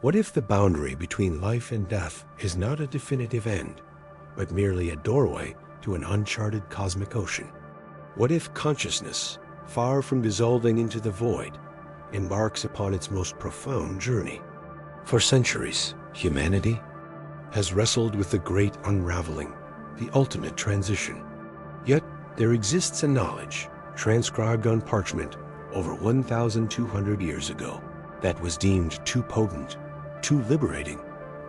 What if the boundary between life and death is not a definitive end, but merely a doorway to an uncharted cosmic ocean? What if consciousness, far from dissolving into the void, embarks upon its most profound journey? For centuries, humanity has wrestled with the great unraveling, the ultimate transition. Yet there exists a knowledge, transcribed on parchment over 1,200 years ago, that was deemed too potent, too liberating,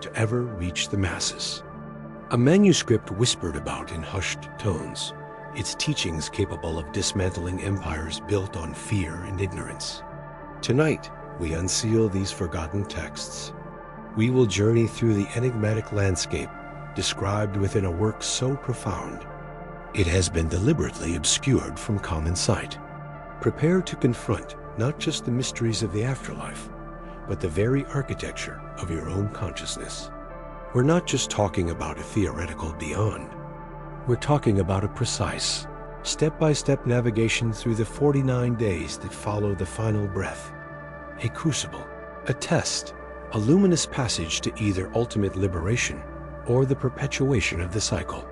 to ever reach the masses. A manuscript whispered about in hushed tones, its teachings capable of dismantling empires built on fear and ignorance. Tonight, we unseal these forgotten texts. We will journey through the enigmatic landscape described within a work so profound, it has been deliberately obscured from common sight. Prepare to confront not just the mysteries of the afterlife, but the very architecture of your own consciousness. We're not just talking about a theoretical beyond. We're talking about a precise, step-by-step navigation through the 49 days that follow the final breath. A crucible, a test, a luminous passage to either ultimate liberation or the perpetuation of the cycle.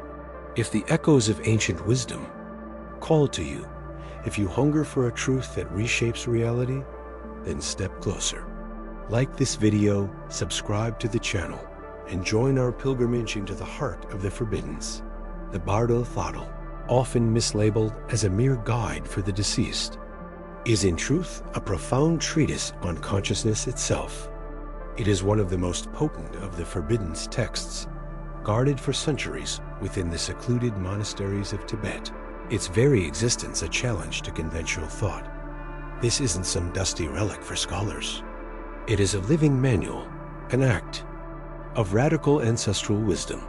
If the echoes of ancient wisdom call to you, if you hunger for a truth that reshapes reality, then step closer. Like this video, subscribe to the channel, and join our pilgrimage into the heart of the Forbiddens, the Bardo Thodol, often mislabeled as a mere guide for the deceased, is in truth a profound treatise on consciousness itself. It is one of the most potent of the Forbidden's texts, guarded for centuries within the secluded monasteries of Tibet, its very existence a challenge to conventional thought. This isn't some dusty relic for scholars. It is a living manual, an act of radical ancestral wisdom,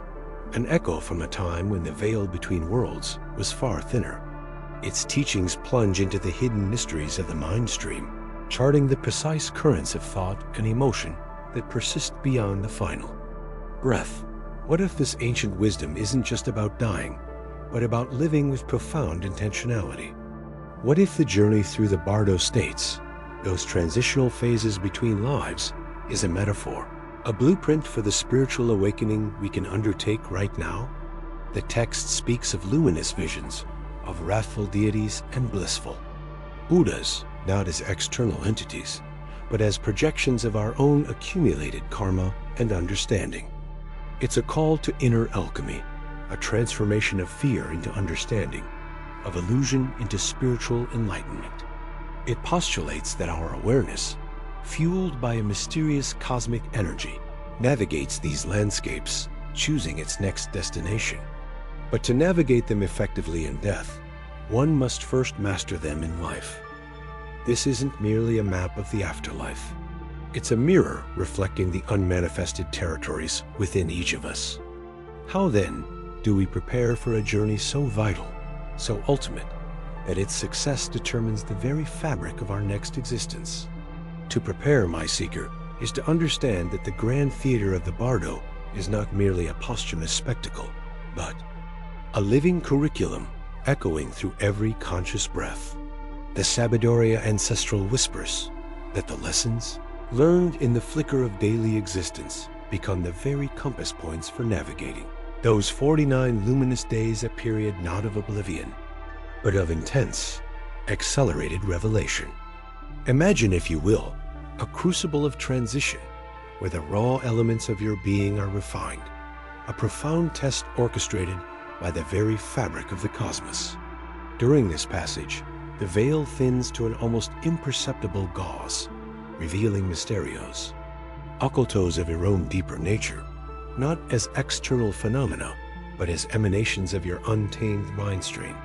an echo from a time when the veil between worlds was far thinner. Its teachings plunge into the hidden mysteries of the mind stream, charting the precise currents of thought and emotion that persist beyond the final breath. What if this ancient wisdom isn't just about dying, but about living with profound intentionality? What if the journey through the Bardo states, those transitional phases between lives, is a metaphor, a blueprint for the spiritual awakening we can undertake right now? The text speaks of luminous visions, of wrathful deities and blissful Buddhas, not as external entities, but as projections of our own accumulated karma and understanding. It's a call to inner alchemy, a transformation of fear into understanding, of illusion into spiritual enlightenment. It postulates that our awareness, fueled by a mysterious cosmic energy, navigates these landscapes, choosing its next destination. But to navigate them effectively in death, one must first master them in life. This isn't merely a map of the afterlife. It's a mirror reflecting the unmanifested territories within each of us. How then do we prepare for a journey so vital, so ultimate, that its success determines the very fabric of our next existence? To prepare, my seeker, is to understand that the grand theater of the Bardo is not merely a posthumous spectacle, but a living curriculum echoing through every conscious breath. The Sabidoria ancestral whispers that the lessons learned in the flicker of daily existence become the very compass points for navigating those 49 luminous days, a period not of oblivion, but of intense, accelerated revelation. Imagine, if you will, a crucible of transition where the raw elements of your being are refined, a profound test orchestrated by the very fabric of the cosmos. During this passage, the veil thins to an almost imperceptible gauze, revealing mysterios, occultos of your own deeper nature, not as external phenomena, but as emanations of your untamed mind stream.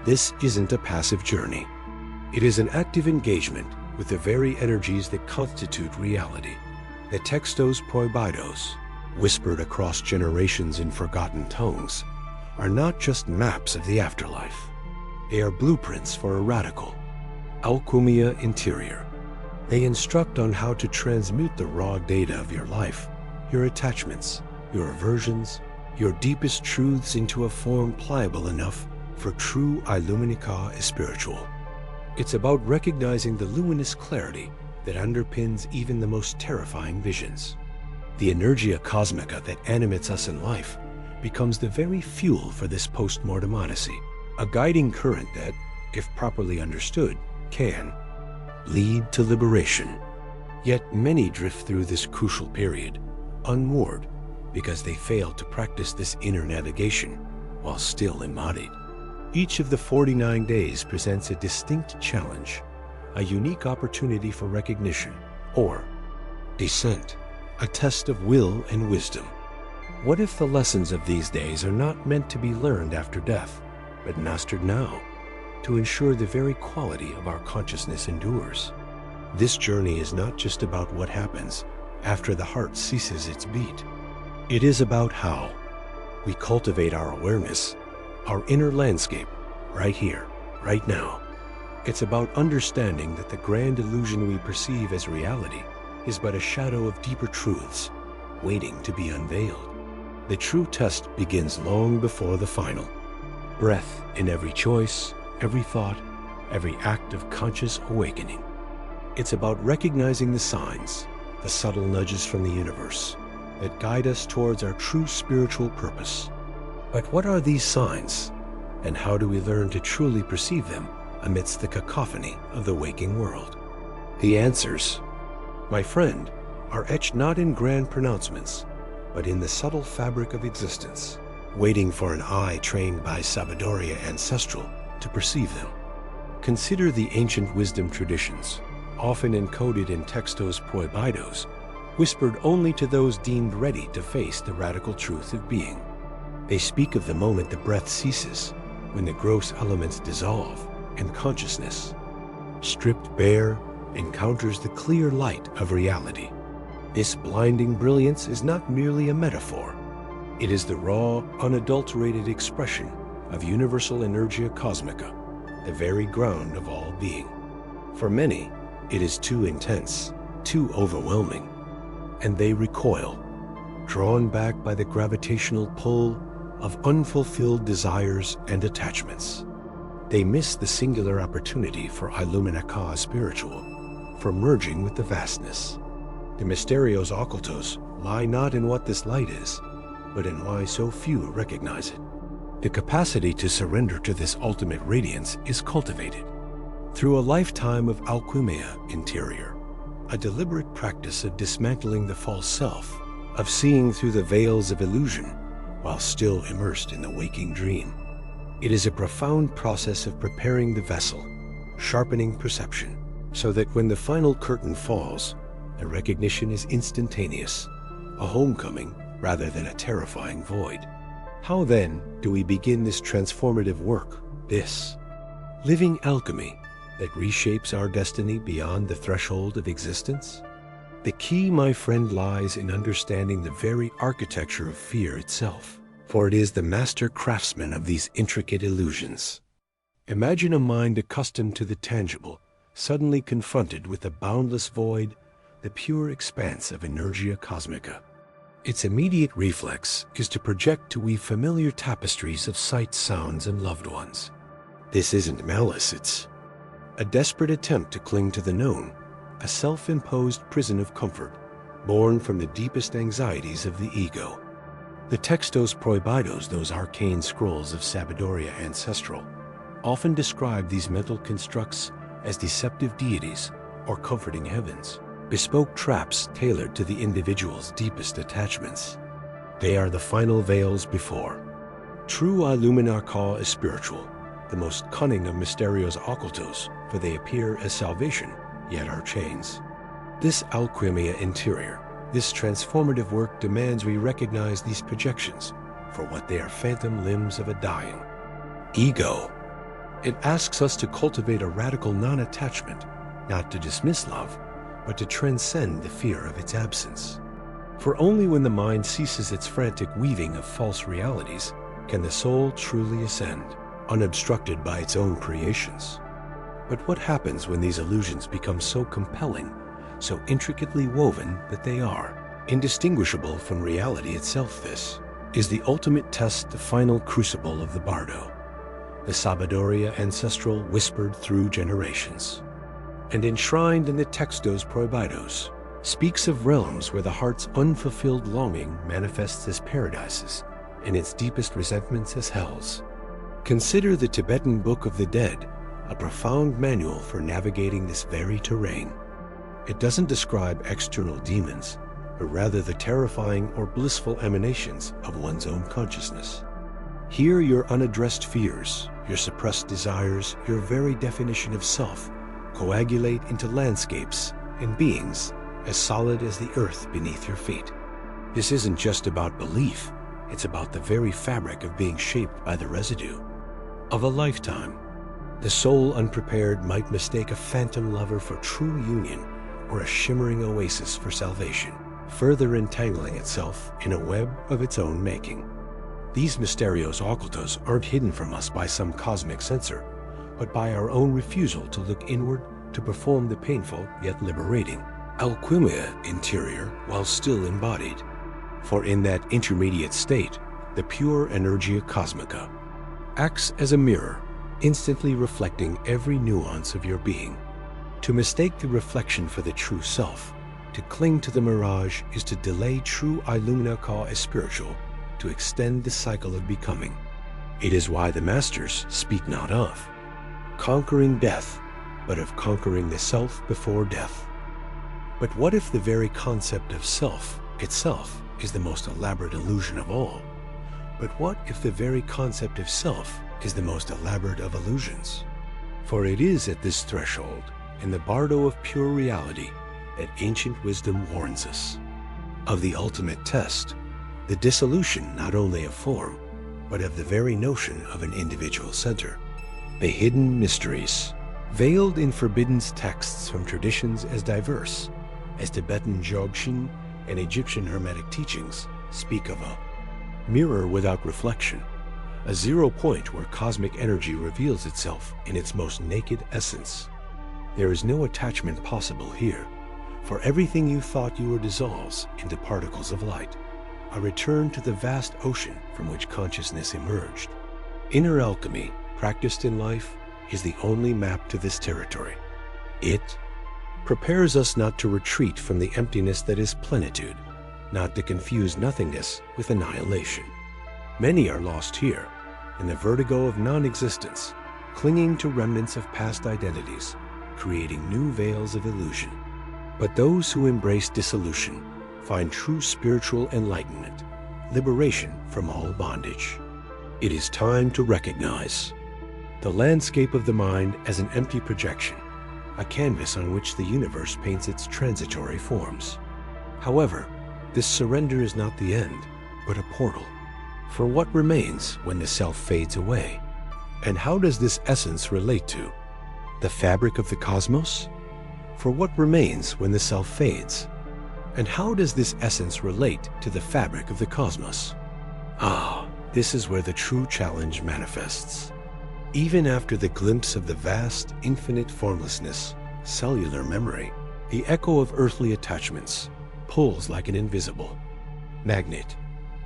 This isn't a passive journey. It is an active engagement with the very energies that constitute reality. The textos prohibidos, whispered across generations in forgotten tongues, are not just maps of the afterlife. They are blueprints for a radical alchemia interior. They instruct on how to transmute the raw data of your life, your attachments, your aversions, your deepest truths into a form pliable enough for true Illuminica spiritual. It's about recognizing the luminous clarity that underpins even the most terrifying visions. The energia cosmica that animates us in life becomes the very fuel for this post-mortem odyssey, a guiding current that, if properly understood, can lead to liberation. Yet many drift through this crucial period, unmoored, because they fail to practice this inner navigation while still embodied. Each of the 49 days presents a distinct challenge, a unique opportunity for recognition, or descent, a test of will and wisdom. What if the lessons of these days are not meant to be learned after death, but mastered now, to ensure the very quality of our consciousness endures? This journey is not just about what happens after the heart ceases its beat. It is about how we cultivate our awareness, our inner landscape, right here, right now. It's about understanding that the grand illusion we perceive as reality is but a shadow of deeper truths, waiting to be unveiled. The true test begins long before the final. Breath in every choice, every thought, every act of conscious awakening. It's about recognizing the signs, the subtle nudges from the universe that guide us towards our true spiritual purpose. But what are these signs, and how do we learn to truly perceive them amidst the cacophony of the waking world? The answers, my friend, are etched not in grand pronouncements, but in the subtle fabric of existence, waiting for an eye trained by Sabiduria Ancestral to perceive them. Consider the ancient wisdom traditions, often encoded in textos prohibidos, whispered only to those deemed ready to face the radical truth of being. They speak of the moment the breath ceases, when the gross elements dissolve, and consciousness, stripped bare, encounters the clear light of reality. This blinding brilliance is not merely a metaphor. It is the raw, unadulterated expression of universal energia cosmica, the very ground of all being. For many, it is too intense, too overwhelming, and they recoil, drawn back by the gravitational pull of unfulfilled desires and attachments. They miss the singular opportunity for Illumina Ka spiritual, for merging with the vastness. The mysterios occultos lie not in what this light is, but in why so few recognize it. The capacity to surrender to this ultimate radiance is cultivated through a lifetime of alchemia interior, a deliberate practice of dismantling the false self, of seeing through the veils of illusion while still immersed in the waking dream. It is a profound process of preparing the vessel, sharpening perception, so that when the final curtain falls, the recognition is instantaneous, a homecoming rather than a terrifying void. How then do we begin this transformative work, this living alchemy that reshapes our destiny beyond the threshold of existence? The key, my friend, lies in understanding the very architecture of fear itself, for it is the master craftsman of these intricate illusions. Imagine a mind accustomed to the tangible, suddenly confronted with the boundless void, the pure expanse of energia cosmica. Its immediate reflex is to project to weave familiar tapestries of sights, sounds, and loved ones. This isn't malice, it's a desperate attempt to cling to the known, a self-imposed prison of comfort, born from the deepest anxieties of the ego. The textos prohibidos, those arcane scrolls of Sabiduria Ancestral, often describe these mental constructs as deceptive deities or comforting heavens, bespoke traps tailored to the individual's deepest attachments. They are the final veils before. True Illumina Ka is spiritual, the most cunning of mysterios occultos, for they appear as salvation, yet are chains. This alchemia interior, this transformative work demands we recognize these projections for what they are: phantom limbs of a dying ego. It asks us to cultivate a radical non-attachment, not to dismiss love, but to transcend the fear of its absence. For only when the mind ceases its frantic weaving of false realities can the soul truly ascend, unobstructed by its own creations. But what happens when these illusions become so compelling, so intricately woven that they are indistinguishable from reality itself? This is the ultimate test, the final crucible of the bardo, the Sabiduria Ancestral whispered through generations. and enshrined in the Textos Prohibidos, speaks of realms where the heart's unfulfilled longing manifests as paradises and its deepest resentments as hells. Consider the Tibetan Book of the Dead, a profound manual for navigating this very terrain. It doesn't describe external demons, but rather the terrifying or blissful emanations of one's own consciousness. Here your unaddressed fears, your suppressed desires, your very definition of self coagulate into landscapes and beings as solid as the earth beneath your feet. This isn't just about belief, it's about the very fabric of being shaped by the residue of a lifetime. The soul unprepared might mistake a phantom lover for true union or a shimmering oasis for salvation, further entangling itself in a web of its own making. These mysterios occultos aren't hidden from us by some cosmic censor, but by our own refusal to look inward to perform the painful yet liberating alquimia interior while still embodied. For in that intermediate state, the pure energia cosmica acts as a mirror, instantly reflecting every nuance of your being. To mistake the reflection for the true self, to cling to the mirage, is to delay true illumina ca espiritual, to extend the cycle of becoming. It is why the masters speak not of conquering death, but of conquering the self before death. But what if the very concept of self itself is the most elaborate illusion of all? But what if the very concept of self is the most elaborate of illusions? For it is at this threshold, in the bardo of pure reality, that ancient wisdom warns us of the ultimate test, the dissolution not only of form, but of the very notion of an individual center. The hidden mysteries, veiled in forbidden texts from traditions as diverse as Tibetan Dzogchen and Egyptian Hermetic teachings, speak of a mirror without reflection, a zero point where cosmic energy reveals itself in its most naked essence. There is no attachment possible here, for everything you thought you were dissolves into particles of light, a return to the vast ocean from which consciousness emerged. Inner alchemy, practiced in life, is the only map to this territory. It prepares us not to retreat from the emptiness that is plenitude, not to confuse nothingness with annihilation. Many are lost here, in the vertigo of non-existence, clinging to remnants of past identities, creating new veils of illusion. But those who embrace dissolution find true spiritual enlightenment, liberation from all bondage. It is time to recognize the landscape of the mind as an empty projection, a canvas on which the universe paints its transitory forms. However, this surrender is not the end, but a portal. For what remains when the self fades away? And how does this essence relate to the fabric of the cosmos? For what remains when the self fades? And how does this essence relate to the fabric of the cosmos? Ah, this is where the true challenge manifests. Even after the glimpse of the vast, infinite formlessness, cellular memory, the echo of earthly attachments pulls like an invisible magnet.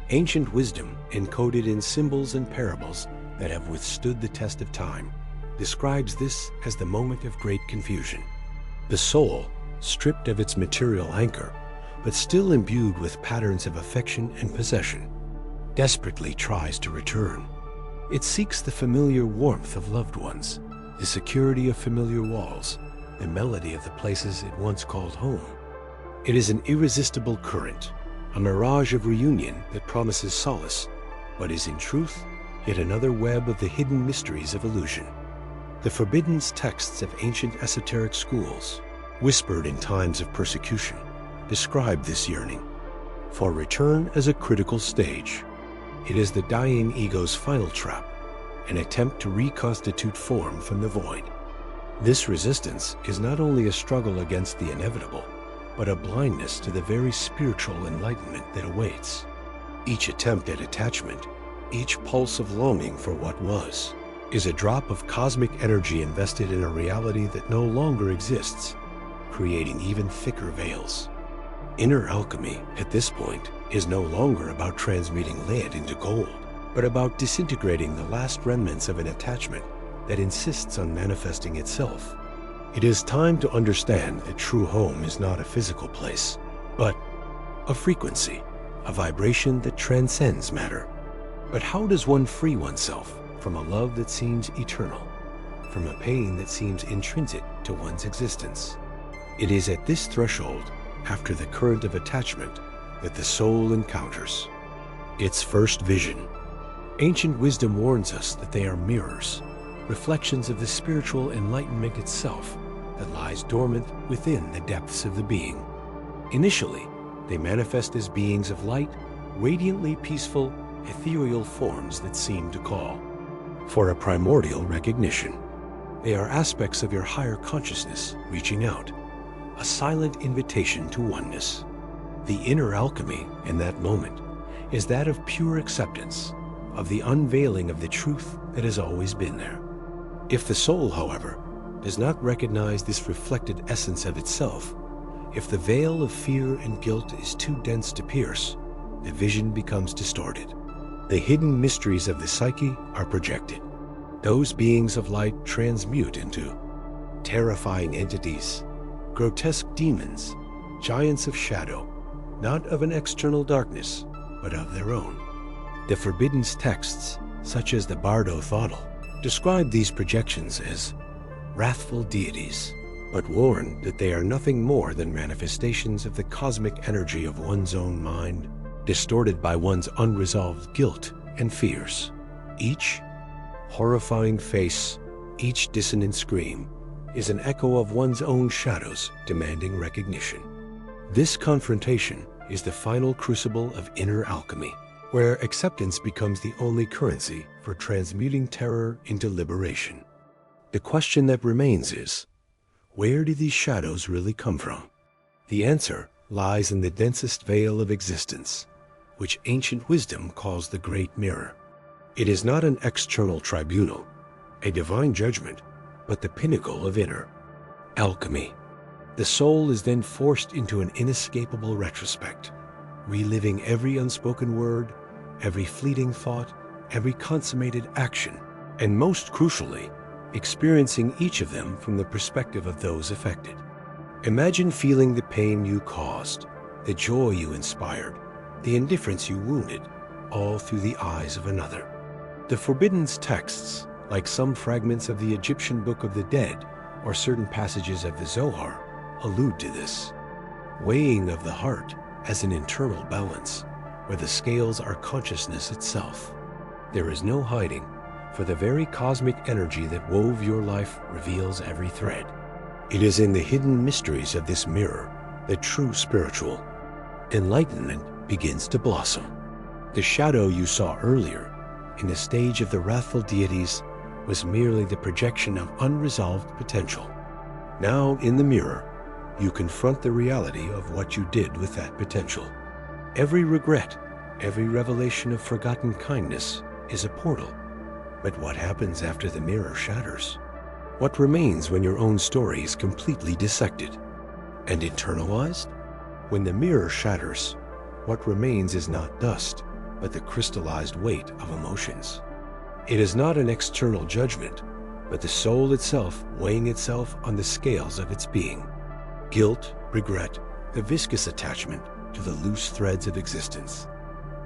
Ancient wisdom, encoded in symbols and parables that have withstood the test of time, describes this as the moment of great confusion. The soul, stripped of its material anchor, but still imbued with patterns of affection and possession, desperately tries to return. It seeks the familiar warmth of loved ones, the security of familiar walls, the melody of the places it once called home. It is an irresistible current, a mirage of reunion that promises solace, but is in truth yet another web of the hidden mysteries of illusion. The forbidden texts of ancient esoteric schools, whispered in times of persecution, describe this yearning for return as a critical stage. It is the dying ego's final trap, an attempt to reconstitute form from the void. This resistance is not only a struggle against the inevitable, but a blindness to the very spiritual enlightenment that awaits. Each attempt at attachment, each pulse of longing for what was, is a drop of cosmic energy invested in a reality that no longer exists, creating even thicker veils. Inner alchemy, at this point, is no longer about transmuting lead into gold, but about disintegrating the last remnants of an attachment that insists on manifesting itself. It is time to understand that true home is not a physical place, but a frequency, a vibration that transcends matter. But how does one free oneself from a love that seems eternal, from a pain that seems intrinsic to one's existence? It is at this threshold, after the current of attachment, that the soul encounters its first vision. Ancient wisdom warns us that they are mirrors, reflections of the spiritual enlightenment itself that lies dormant within the depths of the being. Initially, they manifest as beings of light, radiantly peaceful, ethereal forms that seem to call for a primordial recognition. They are aspects of your higher consciousness reaching out, a silent invitation to oneness. The inner alchemy in that moment is that of pure acceptance, of the unveiling of the truth that has always been there. If the soul, however, does not recognize this reflected essence of itself, if the veil of fear and guilt is too dense to pierce, the vision becomes distorted. The hidden mysteries of the psyche are projected. Those beings of light transmute into terrifying entities, grotesque demons, giants of shadow, not of an external darkness, but of their own. The forbidden texts, such as the Bardo Thodol, describe these projections as wrathful deities, but warn that they are nothing more than manifestations of the cosmic energy of one's own mind, distorted by one's unresolved guilt and fears. Each horrifying face, each dissonant scream, is an echo of one's own shadows demanding recognition. This confrontation is the final crucible of inner alchemy, where acceptance becomes the only currency for transmuting terror into liberation. The question that remains is, where do these shadows really come from? The answer lies in the densest veil of existence, which ancient wisdom calls the Great Mirror. It is not an external tribunal, a divine judgment, but the pinnacle of inner alchemy. The soul is then forced into an inescapable retrospect, reliving every unspoken word, every fleeting thought, every consummated action, and most crucially, experiencing each of them from the perspective of those affected. Imagine feeling the pain you caused, the joy you inspired, the indifference you wounded, all through the eyes of another. The forbidden texts, like some fragments of the Egyptian Book of the Dead or certain passages of the Zohar, allude to this weighing of the heart as an internal balance, where the scales are consciousness itself. There is no hiding, for the very cosmic energy that wove your life reveals every thread. It is in the hidden mysteries of this mirror that true spiritual enlightenment begins to blossom. The shadow you saw earlier, in the stage of the wrathful deities, was merely the projection of unresolved potential. Now, in the mirror, you confront the reality of what you did with that potential. Every regret, every revelation of forgotten kindness is a portal. But what happens after the mirror shatters? What remains when your own story is completely dissected and internalized? When the mirror shatters, what remains is not dust, but the crystallized weight of emotions. It is not an external judgment, but the soul itself weighing itself on the scales of its being. Guilt, regret, the viscous attachment to the loose threads of existence.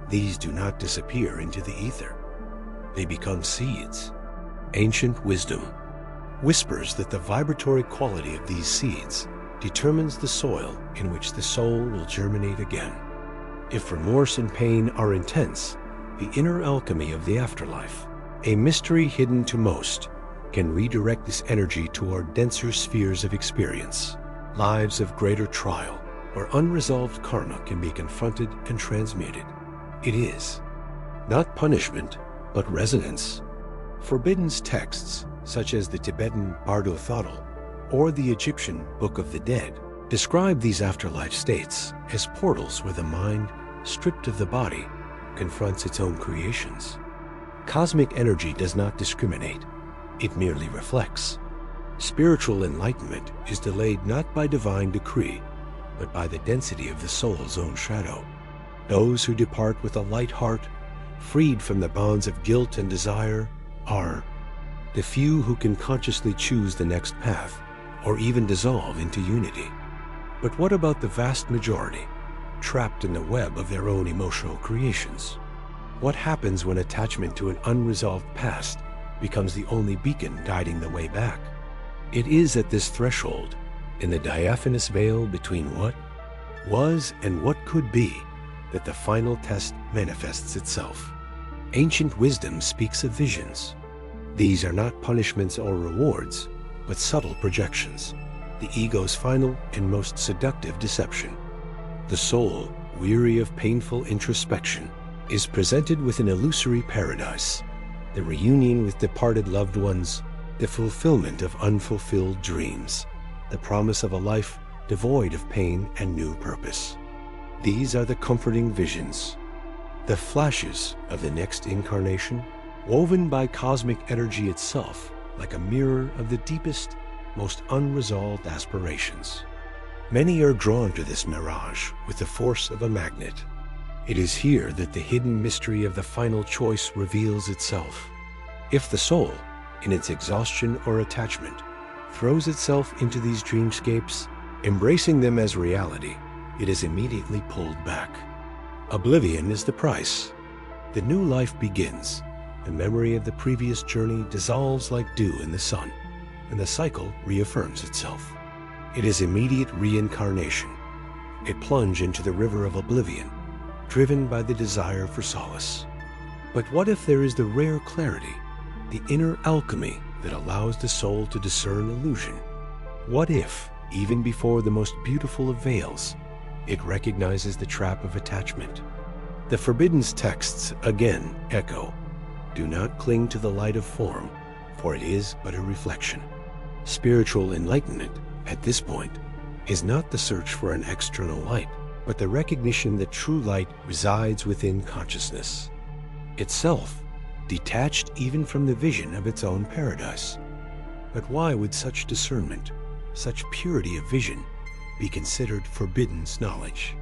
These do not disappear into the ether. They become seeds. Ancient wisdom whispers that the vibratory quality of these seeds determines the soil in which the soul will germinate again. If remorse and pain are intense, the inner alchemy of the afterlife, a mystery hidden to most, can redirect this energy toward denser spheres of experience, lives of greater trial, where unresolved karma can be confronted and transmuted. It is not punishment, but resonance. Forbidden texts, such as the Tibetan Bardo Thodol or the Egyptian Book of the Dead, describe these afterlife states as portals where the mind, stripped of the body, confronts its own creations. Cosmic energy does not discriminate. It merely reflects. Spiritual enlightenment is delayed not by divine decree, but by the density of the soul's own shadow. Those who depart with a light heart, freed from the bonds of guilt and desire, are the few who can consciously choose the next path, or even dissolve into unity. But what about the vast majority, trapped in the web of their own emotional creations? What happens when attachment to an unresolved past becomes the only beacon guiding the way back? It is at this threshold, in the diaphanous veil between what was and what could be, that the final test manifests itself. Ancient wisdom speaks of visions. These are not punishments or rewards, but subtle projections, the ego's final and most seductive deception. The soul, weary of painful introspection, is presented with an illusory paradise, the reunion with departed loved ones, the fulfillment of unfulfilled dreams, the promise of a life devoid of pain and new purpose. These are the comforting visions, the flashes of the next incarnation, woven by cosmic energy itself like a mirror of the deepest, most unresolved aspirations. Many are drawn to this mirage with the force of a magnet. It is here that the hidden mystery of the final choice reveals itself. If the soul, in its exhaustion or attachment, throws itself into these dreamscapes, embracing them as reality, it is immediately pulled back. Oblivion is the price. The new life begins. The memory of the previous journey dissolves like dew in the sun, and the cycle reaffirms itself. It is immediate reincarnation, a plunge into the river of oblivion, driven by the desire for solace. But what if there is the rare clarity, the inner alchemy that allows the soul to discern illusion? What if, even before the most beautiful of veils, it recognizes the trap of attachment? The forbidden texts again echo, "Do not cling to the light of form, for it is but a reflection." Spiritual enlightenment, at this point, is not the search for an external light, but the recognition that true light resides within consciousness itself, detached even from the vision of its own paradise. But why would such discernment, such purity of vision, be considered forbidden knowledge?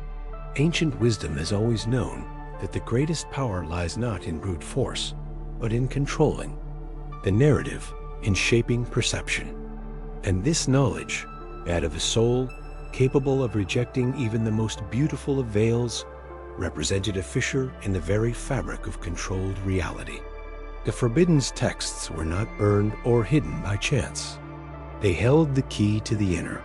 Ancient wisdom has always known that the greatest power lies not in brute force, but in controlling the narrative, in shaping perception. And this knowledge, that of a soul capable of rejecting even the most beautiful of veils, represented a fissure in the very fabric of controlled reality. The forbidden texts were not burned or hidden by chance. They held the key to the inner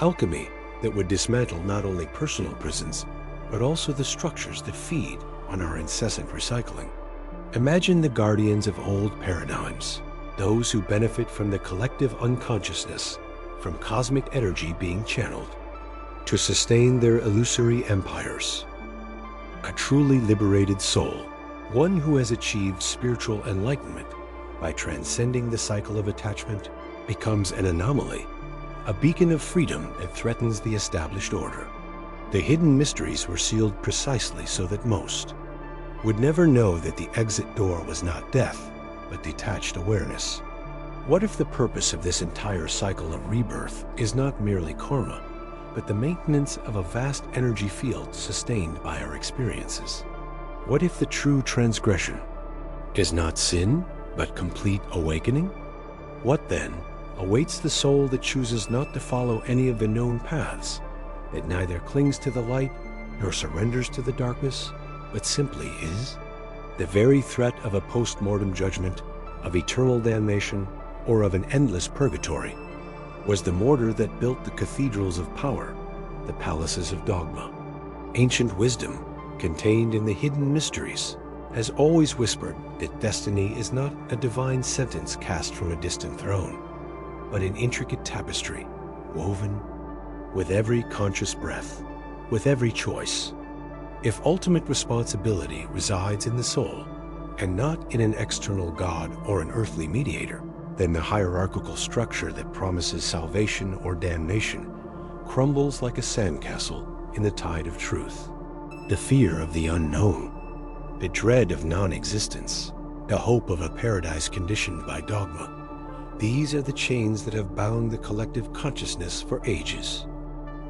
alchemy that would dismantle not only personal prisons, but also the structures that feed on our incessant recycling. Imagine the guardians of old paradigms, those who benefit from the collective unconsciousness, from cosmic energy being channeled to sustain their illusory empires. A truly liberated soul, one who has achieved spiritual enlightenment by transcending the cycle of attachment, becomes an anomaly, a beacon of freedom that threatens the established order. The hidden mysteries were sealed precisely so that most would never know that the exit door was not death, but detached awareness. What if the purpose of this entire cycle of rebirth is not merely karma, but the maintenance of a vast energy field sustained by our experiences? What if the true transgression is not sin, but complete awakening? What then awaits the soul that chooses not to follow any of the known paths, that neither clings to the light nor surrenders to the darkness, but simply is? The very threat of a post-mortem judgment, of eternal damnation, or of an endless purgatory was the mortar that built the cathedrals of power, the palaces of dogma. Ancient wisdom, contained in the hidden mysteries, has always whispered that destiny is not a divine sentence cast from a distant throne, but an intricate tapestry woven with every conscious breath, with every choice. If ultimate responsibility resides in the soul, and not in an external god or an earthly mediator, then the hierarchical structure that promises salvation or damnation crumbles like a sandcastle in the tide of truth. The fear of the unknown, the dread of non-existence, the hope of a paradise conditioned by dogma, these are the chains that have bound the collective consciousness for ages.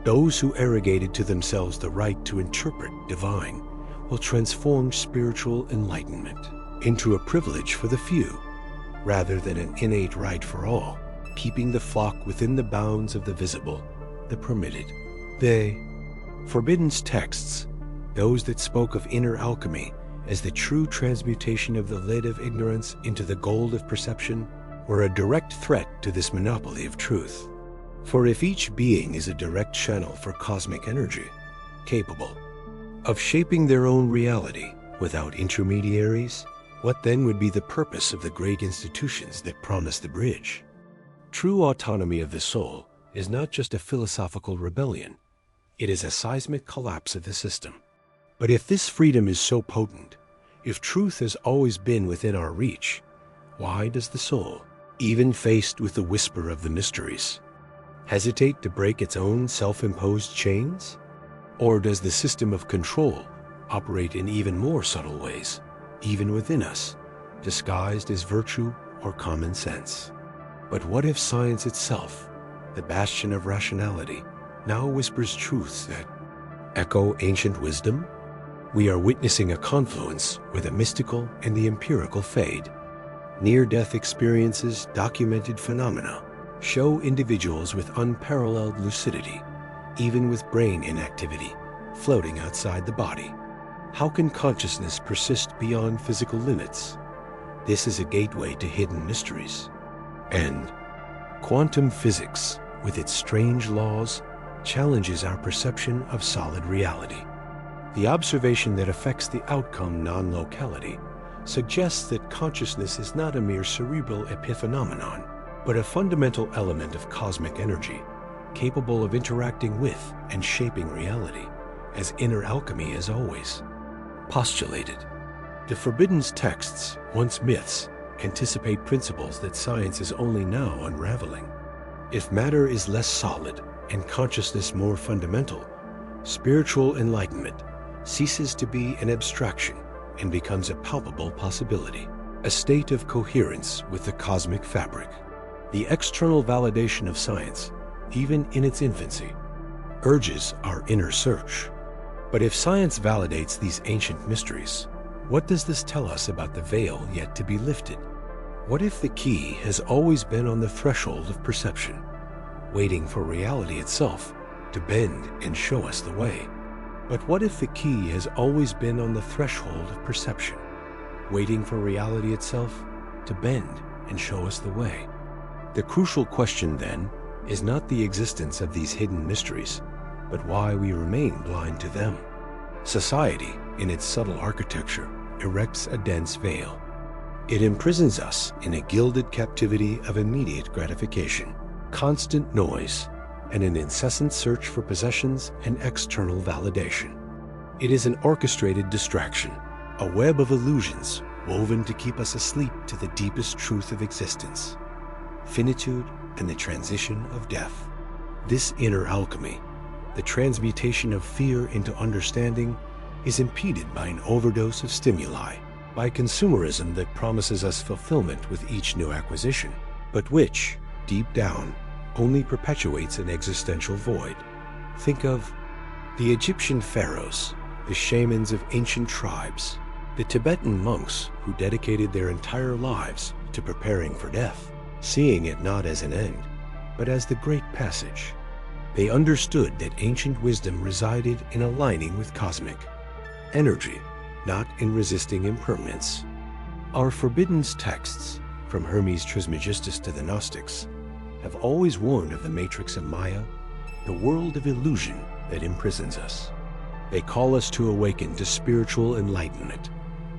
Those who arrogated to themselves the right to interpret divine will transform spiritual enlightenment into a privilege for the few, rather than an innate right for all. keeping the flock within the bounds of the visible, the permitted. The forbidden texts, those that spoke of inner alchemy as the true transmutation of the lead of ignorance into the gold of perception, were a direct threat to this monopoly of truth. For if each being is a direct channel for cosmic energy, capable of shaping their own reality without intermediaries, what then would be the purpose of the great institutions that promise the bridge? True autonomy of the soul is not just a philosophical rebellion. It is a seismic collapse of the system. But if this freedom is so potent, if truth has always been within our reach, why does the soul, even faced with the whisper of the mysteries, hesitate to break its own self-imposed chains? Or does the system of control operate in even more subtle ways, even within us, disguised as virtue or common sense? But what if science itself, the bastion of rationality, now whispers truths that echo ancient wisdom? We are witnessing a confluence where the mystical and the empirical fade. Near-death experiences, documented phenomena, show individuals with unparalleled lucidity, even with brain inactivity, floating outside the body. How can consciousness persist beyond physical limits? This is a gateway to hidden mysteries. And quantum physics, with its strange laws, challenges our perception of solid reality. The observation that affects the outcome non-locality suggests that consciousness is not a mere cerebral epiphenomenon, but a fundamental element of cosmic energy, capable of interacting with and shaping reality, as inner alchemy has always postulated. The forbidden texts, once myths, anticipate principles that science is only now unraveling. If matter is less solid and consciousness more fundamental, spiritual enlightenment ceases to be an abstraction and becomes a palpable possibility, a state of coherence with the cosmic fabric. The external validation of science, even in its infancy, urges our inner search. But if science validates these ancient mysteries, what does this tell us about the veil yet to be lifted? What if the key has always been on the threshold of perception, waiting for reality itself to bend and show us the way? But what if the key has always been on the threshold of perception, waiting for reality itself to bend and show us the way? The crucial question, then, is not the existence of these hidden mysteries, but why we remain blind to them. Society, in its subtle architecture, erects a dense veil. It imprisons us in a gilded captivity of immediate gratification, constant noise, and an incessant search for possessions and external validation. It is an orchestrated distraction, a web of illusions woven to keep us asleep to the deepest truth of existence, finitude and the transition of death. This inner alchemy, the transmutation of fear into understanding, is impeded by an overdose of stimuli, by consumerism that promises us fulfillment with each new acquisition, but which, deep down, only perpetuates an existential void. Think of the Egyptian pharaohs, the shamans of ancient tribes, the Tibetan monks who dedicated their entire lives to preparing for death, seeing it not as an end, but as the great passage. They understood that ancient wisdom resided in aligning with cosmic energy, not in resisting impermanence. Our forbidden texts, from Hermes Trismegistus to the Gnostics, have always warned of the matrix of Maya, the world of illusion that imprisons us. They call us to awaken to spiritual enlightenment,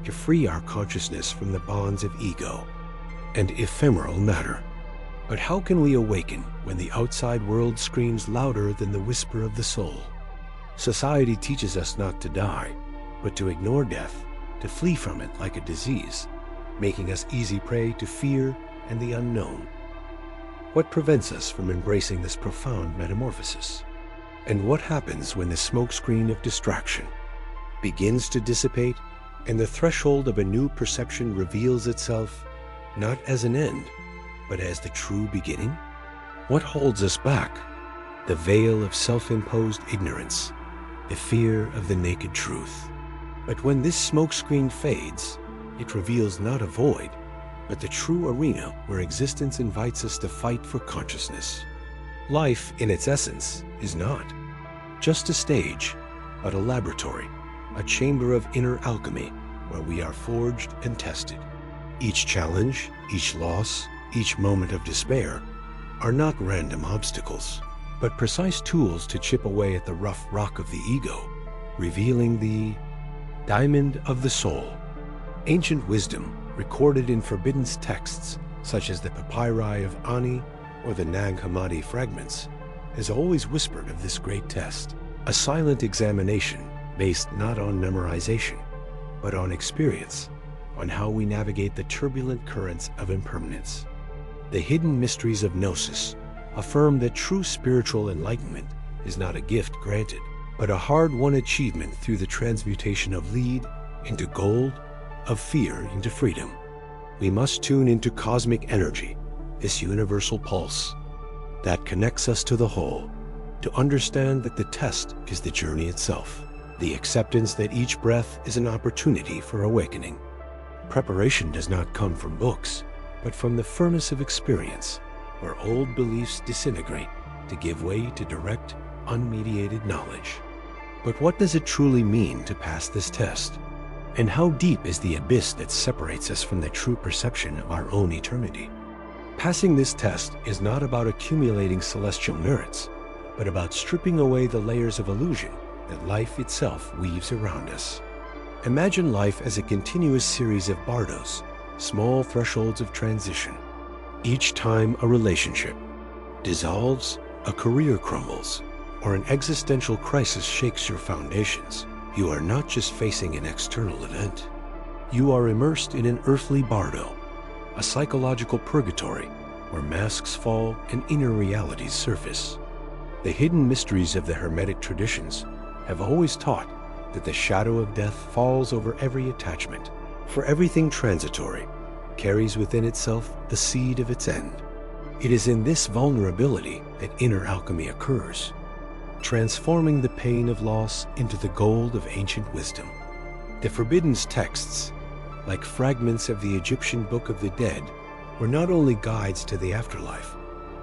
to free our consciousness from the bonds of ego and ephemeral matter. But how can we awaken when the outside world screams louder than the whisper of the soul? Society teaches us not to die, but to ignore death, to flee from it like a disease, making us easy prey to fear and the unknown. What prevents us from embracing this profound metamorphosis? And what happens when the smokescreen of distraction begins to dissipate and the threshold of a new perception reveals itself not as an end, but as the true beginning? What holds us back? The veil of self-imposed ignorance, the fear of the naked truth. But when this smokescreen fades, it reveals not a void, but the true arena where existence invites us to fight for consciousness. Life, in its essence, is not just a stage, but a laboratory, a chamber of inner alchemy where we are forged and tested. Each challenge, each loss, each moment of despair are not random obstacles, but precise tools to chip away at the rough rock of the ego, revealing the diamond of the soul. Ancient wisdom, recorded in forbidden texts such as the papyri of Ani or the Nag Hammadi fragments, has always whispered of this great test, a silent examination based not on memorization, but on experience, on how we navigate the turbulent currents of impermanence. The hidden mysteries of Gnosis affirm that true spiritual enlightenment is not a gift granted, but a hard-won achievement through the transmutation of lead into gold, of fear into freedom. We must tune into cosmic energy, this universal pulse that connects us to the whole, to understand that the test is the journey itself, the acceptance that each breath is an opportunity for awakening. Preparation does not come from books, but from the furnace of experience, where old beliefs disintegrate to give way to direct, unmediated knowledge. But what does it truly mean to pass this test? And how deep is the abyss that separates us from the true perception of our own eternity? Passing this test is not about accumulating celestial merits, but about stripping away the layers of illusion that life itself weaves around us. Imagine life as a continuous series of bardos, small thresholds of transition. Each time a relationship dissolves, a career crumbles, or an existential crisis shakes your foundations, you are not just facing an external event. You are immersed in an earthly bardo, a psychological purgatory where masks fall and inner realities surface. The hidden mysteries of the Hermetic traditions have always taught that the shadow of death falls over every attachment, for everything transitory carries within itself the seed of its end. It is in this vulnerability that inner alchemy occurs, transforming the pain of loss into the gold of ancient wisdom. The forbidden texts, like fragments of the Egyptian Book of the Dead, were not only guides to the afterlife,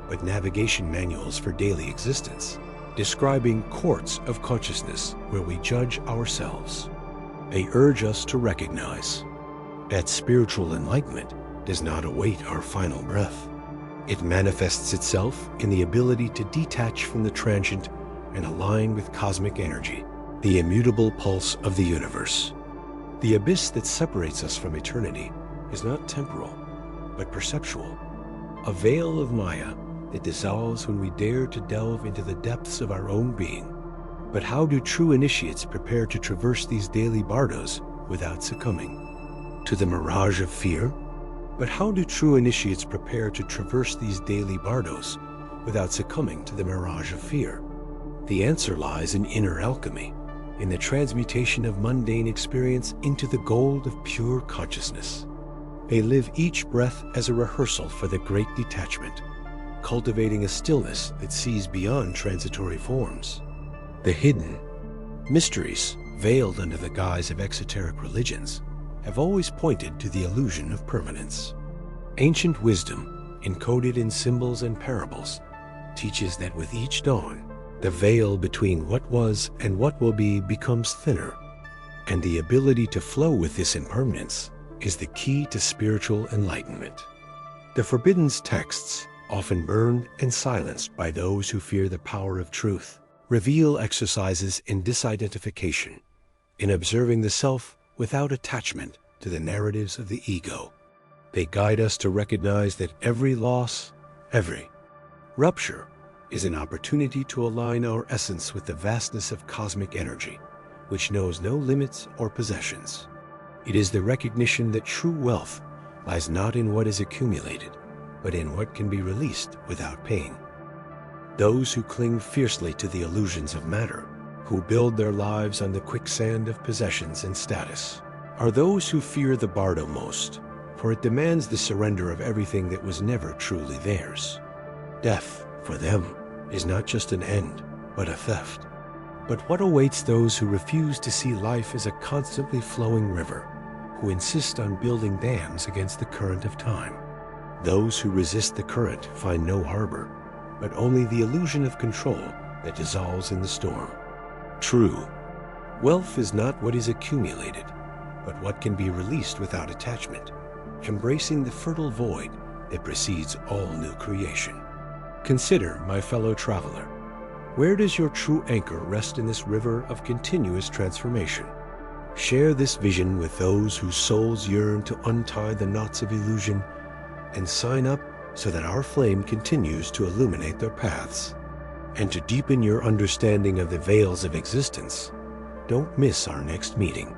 but navigation manuals for daily existence, describing courts of consciousness where we judge ourselves. They urge us to recognize that spiritual enlightenment does not await our final breath. It manifests itself in the ability to detach from the transient and align with cosmic energy, the immutable pulse of the universe. The abyss that separates us from eternity is not temporal, but perceptual, a veil of Maya that dissolves when we dare to delve into the depths of our own being. But how do true initiates prepare to traverse these daily bardos without succumbing to the mirage of fear? But how do true initiates prepare to traverse these daily bardos without succumbing to the mirage of fear? The answer lies in inner alchemy, in the transmutation of mundane experience into the gold of pure consciousness. They live each breath as a rehearsal for the great detachment, cultivating a stillness that sees beyond transitory forms. The hidden mysteries, veiled under the guise of exoteric religions, have always pointed to the illusion of permanence. Ancient wisdom, encoded in symbols and parables, teaches that with each dawn, the veil between what was and what will be becomes thinner, and the ability to flow with this impermanence is the key to spiritual enlightenment. The forbidden texts, often burned and silenced by those who fear the power of truth, reveal exercises in disidentification, in observing the self without attachment to the narratives of the ego. They guide us to recognize that every loss, every rupture, is an opportunity to align our essence with the vastness of cosmic energy, which knows no limits or possessions. It is the recognition that true wealth lies not in what is accumulated, but in what can be released without pain. Those who cling fiercely to the illusions of matter, who build their lives on the quicksand of possessions and status, are those who fear the bardo most, for it demands the surrender of everything that was never truly theirs. Death, for them, is not just an end, but a theft. But what awaits those who refuse to see life as a constantly flowing river, who insist on building dams against the current of time. Those who resist the current find no harbor, but only the illusion of control that dissolves in the storm. True, wealth is not what is accumulated, but what can be released without attachment, embracing the fertile void that precedes all new creation. Consider, my fellow traveler, where does your true anchor rest in this river of continuous transformation? Share this vision with those whose souls yearn to untie the knots of illusion and sign up so that our flame continues to illuminate their paths. And to deepen your understanding of the veils of existence, don't miss our next meeting.